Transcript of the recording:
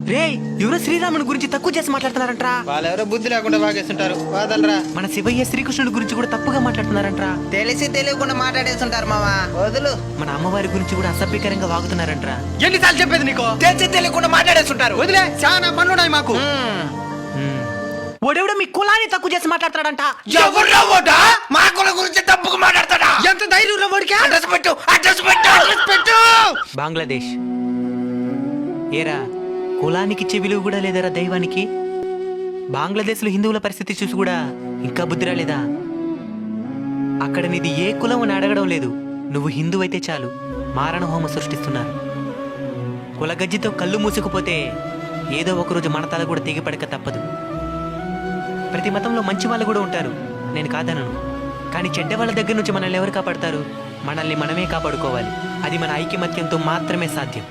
రే ఎవరో శ్రీరాముని గురించి తక్కువ చేసి మాట్లాడుతున్నారంట్రా. వాళ్ళెవరో బుద్ధి లేకుండా వాగేస్తుంటారు. వాదలరా. మన శివయ్య శ్రీకృష్ణుడి గురించి కూడా తప్పుగా మాట్లాడుతున్నారంట్రా. తెలిసి తెలియకుండా మాట్లాడేస్తుంటారు మావా. వదులు. మన అమ్మవారి గురించి కూడా అసభ్యకరంగా వాగుతున్నారంట్రా. ఎన్నిసార్లు చెప్పేది నీకు? తెలిసి తెలియకుండా మాట్లాడేస్తుంటారు. వదిలే, చాలా పనులున్నాయి మాకు. ఓడెవడో మీ కులాన్ని తక్కువ చేసి మాట్లాడతాడంట. ఎవరు మా కుల గురించి తప్పుగా మాట్లాడతాడా? ఎంత ధైర్యం వాడికి? అడ్రస్ పెట్టు, అడ్రస్ పెట్టు, అడ్రస్ పెట్టు. బంగ్లాదేశ్. ఏరా కులానికి విలువ కూడా లేదరా దైవానికి. బంగ్లాదేశ్ లో హిందువుల పరిస్థితి చూసి కూడా ఇంకా బుద్ధి రాలేదా? అక్కడ నీది ఏ కులం అని అడగడం లేదు. నువ్వు హిందూ అయితే చాలు మారణ హోమ సృష్టిస్తున్నారు. కులగజ్జితో కళ్ళు మూసుకుపోతే ఏదో ఒకరోజు మన తల కూడా తెగిపడక తప్పదు. ప్రతి మతంలో మంచి వాళ్ళు కూడా ఉంటారు, నేను కాదనను. కానీ చెడ్డ వాళ్ళ దగ్గర నుంచి మనల్ని ఎవరు కాపాడతారు? మనల్ని మనమే కాపాడుకోవాలి. అది మన ఐకమత్యంతో మాత్రమే సాధ్యం.